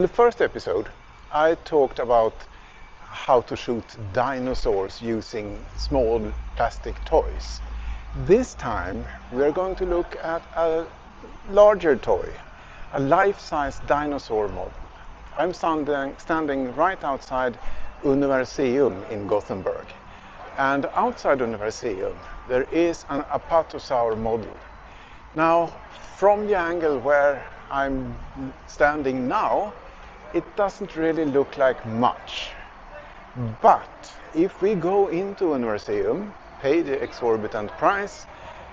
In the first episode, I talked about how to shoot dinosaurs using small plastic toys. This time, we are going to look at a larger toy, a life-size dinosaur model. I'm standing right outside Universium in Gothenburg. And outside Universium, there is an apatosaur model. Now, from the angle where I'm standing now, it doesn't really look like much. But if we go into a museum, pay the exorbitant price,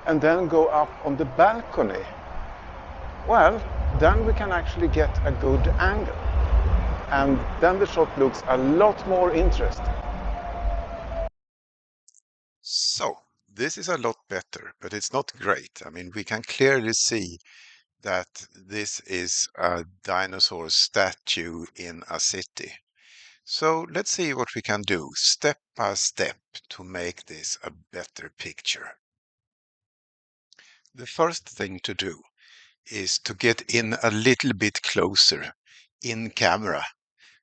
and then go up on the balcony, well, then we can actually get a good angle. And then the shot looks a lot more interesting. So, this is a lot better, but it's not great. I mean, we can clearly see that this is a dinosaur statue in a city. So let's see what we can do step by step to make this a better picture. The first thing to do is to get in a little bit closer in camera.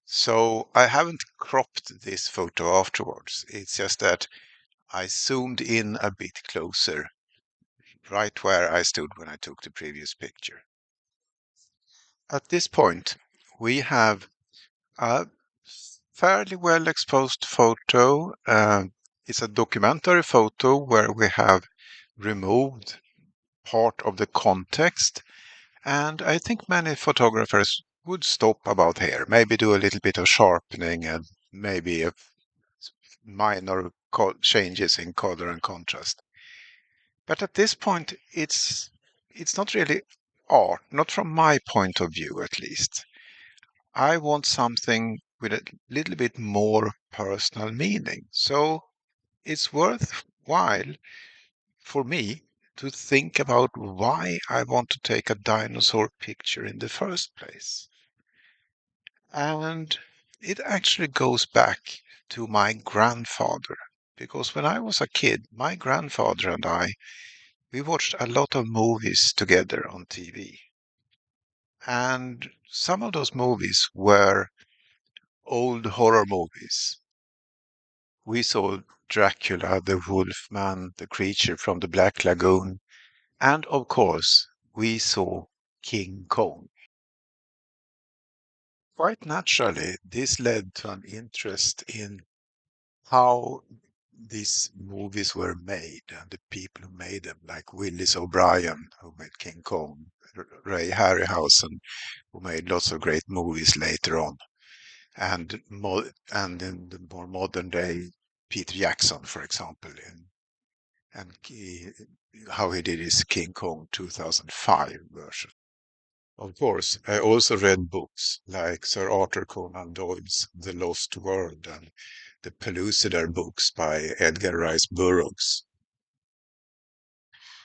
So I haven't cropped this photo afterwards. It's just that I zoomed in a bit closer, right where I stood when I took the previous picture. At this point, we have a fairly well exposed photo. It's a documentary photo where we have removed part of the context. And I think many photographers would stop about here, maybe do a little bit of sharpening and maybe a minor changes in color and contrast. But at this point, it's not really art, not from my point of view at least. I want something with a little bit more personal meaning. So it's worthwhile for me to think about why I want to take a dinosaur picture in the first place. And it actually goes back to my grandfather. Because when I was a kid, my grandfather and we watched a lot of movies together on TV. And some of those movies were old horror movies. We saw Dracula, the Wolfman, the creature from the Black Lagoon, and of course, we saw King Kong. Quite naturally, this led to an interest in how these movies were made and the people who made them, like Willis O'Brien, who made King Kong, Ray Harryhausen, who made lots of great movies later on, and in the more modern day, Peter Jackson, for example, how he did his King Kong 2005 version. Of course, I also read books like Sir Arthur Conan Doyle's The Lost World and the Pellucidar books by Edgar Rice Burroughs.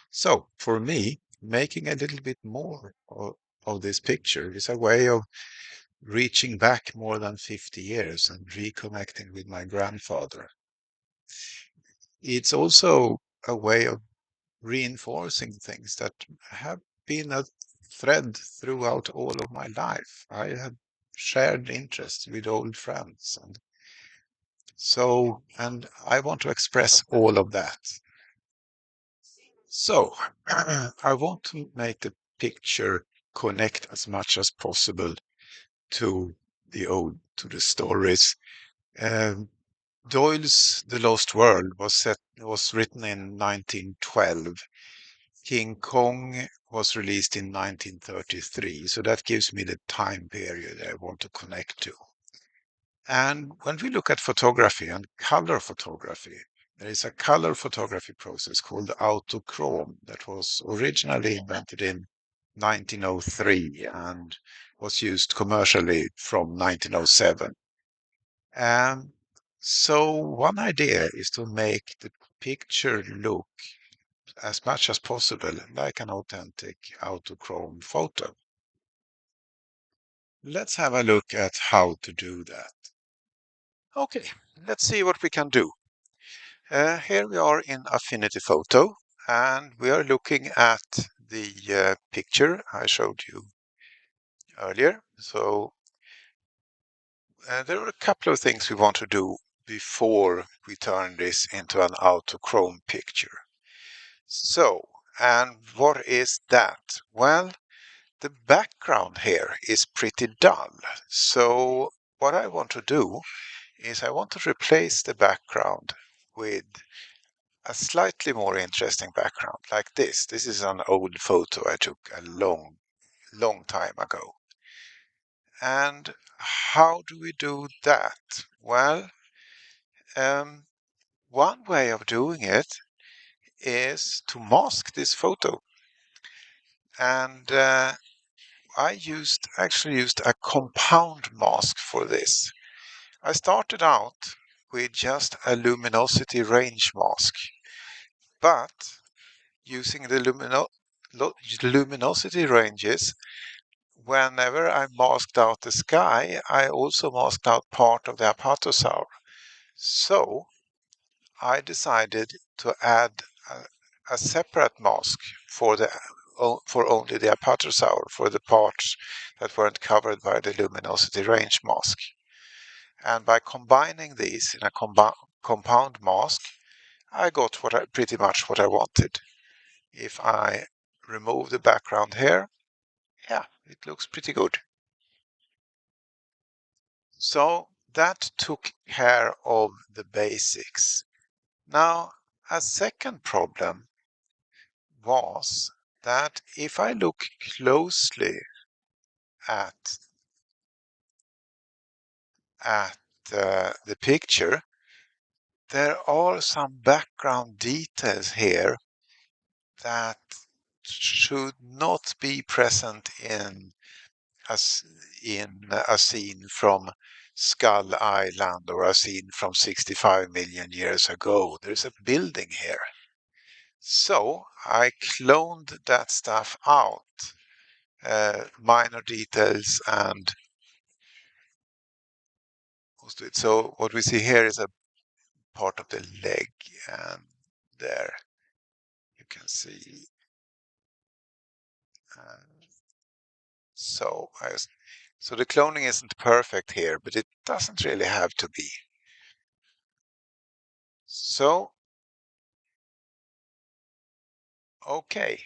So, for me, making a little bit more of this picture is a way of reaching back more than 50 years and reconnecting with my grandfather. It's also a way of reinforcing things that have been a thread throughout all of my life. I have shared interests with old friends, and I want to express all of that. So, I want to make the picture connect as much as possible to the stories. Um, Doyle's The Lost World was written in 1912. King Kong was released in 1933, so that gives me the time period I want to connect to. And when we look at photography and color photography, there is a color photography process called autochrome that was originally invented in 1903 and was used commercially from 1907. And so one idea is to make the picture look as much as possible like an authentic autochrome photo. Let's have a look at how to do that. Okay, let's see what we can do. Here we are in Affinity Photo, and we are looking at the picture I showed you earlier. So there are a couple of things we want to do before we turn this into an autochrome picture. So, and what is that? Well, the background here is pretty dull. So what I want to do is I want to replace the background with a slightly more interesting background like this. This is an old photo I took a long time ago. And how do we do that? Well, one way of doing it is to mask this photo. And I actually used a compound mask for this. I started out with just a luminosity range mask, but using the luminosity ranges, whenever I masked out the sky, I also masked out part of the apatosaur. So I decided to add a separate mask for only the apatosaur, for the parts that weren't covered by the luminosity range mask. And by combining these in a compound mask, I got pretty much what I wanted. If I remove the background here, yeah, it looks pretty good. So that took care of the basics. Now, a second problem was that if I look closely at the picture, there are some background details here that should not be present in a scene from Skull Island or a scene from 65 million years ago. There's a building here. So I cloned that stuff out, minor details and most of it. So what we see here is a part of the leg, and there you can see. So the cloning isn't perfect here, but it doesn't really have to be. So, okay.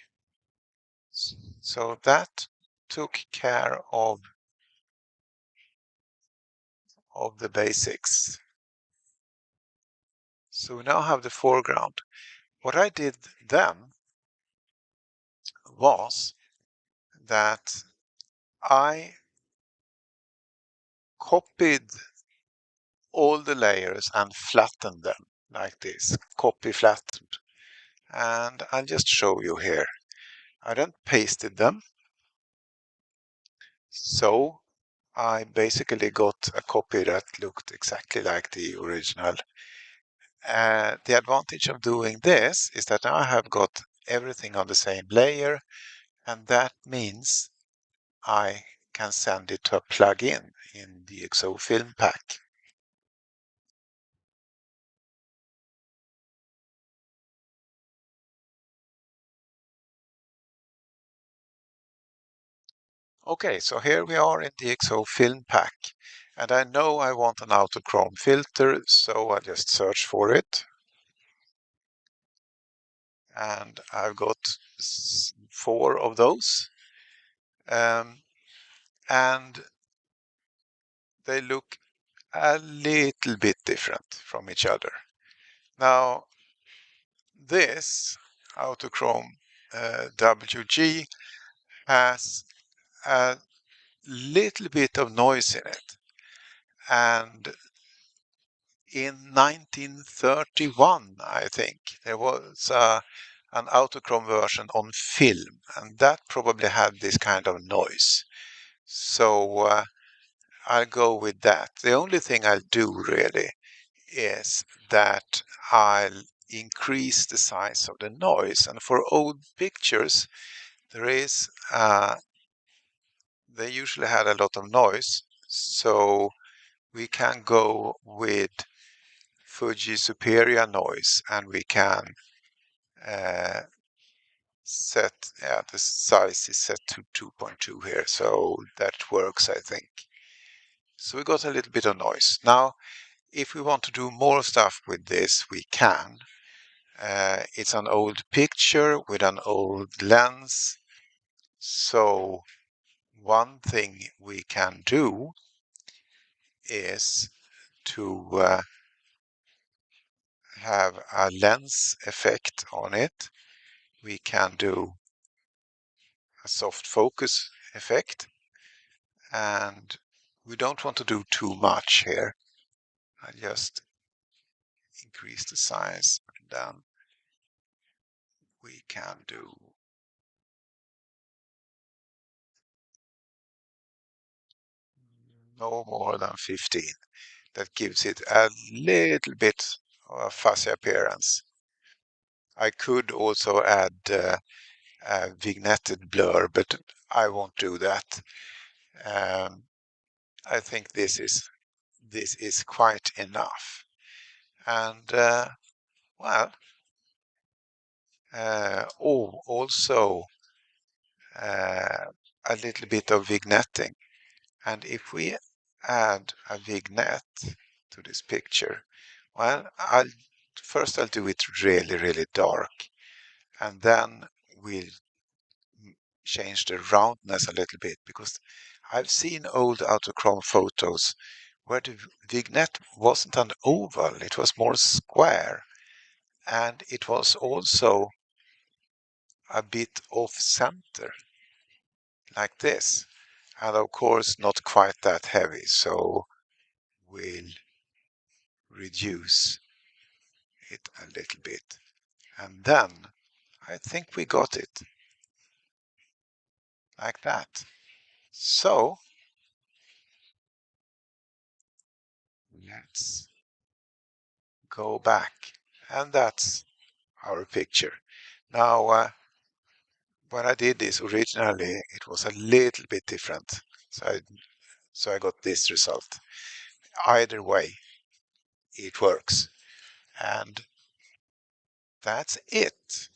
So that took care of the basics. So we now have the foreground. What I did then was that I copied all the layers and flattened them like this, copy flattened. And I'll just show you here. I then pasted them. So I basically got a copy that looked exactly like the original. The advantage of doing this is that now I have got everything on the same layer, and that means I can send it to a plugin in the DxO Filmpack. Okay, so here we are in the DxO Filmpack, and I know I want an autochrome filter, so I just search for it. And I've got 4 of those. And they look a little bit different from each other. Now, this autochrome WG has a little bit of noise in it. And in 1931, I think, there was an autochrome version on film, and that probably had this kind of noise. So I'll go with that. The only thing I'll do really is that I'll increase the size of the noise. And for old pictures, they usually had a lot of noise, so we can go with Fuji Superior noise, and we can set, the size is set to 2.2 here, so that works, I think. So we got a little bit of noise. Now, if we want to do more stuff with this, we can. It's an old picture with an old lens. So one thing we can do is to have a lens effect on it. We can do a soft focus effect, and we don't want to do too much here. I just increase the size, and then we can do no more than 15. That gives it a little bit of a fuzzy appearance. I could also add a vignetted blur, but I won't do that. I think this is quite enough. And well, also a little bit of vignetting. And if we add a vignette to this picture, well, I'll do it really, really dark, and then we'll change the roundness a little bit, because I've seen old autochrome photos where the vignette wasn't an oval, it was more square, and it was also a bit off center, like this. And of course, not quite that heavy, so we'll reduce it a little bit. And then I think we got it like that. So let's go back, and that's our picture. Now, when I did this originally, it was a little bit different. So I got this result. Either way, it works. And that's it.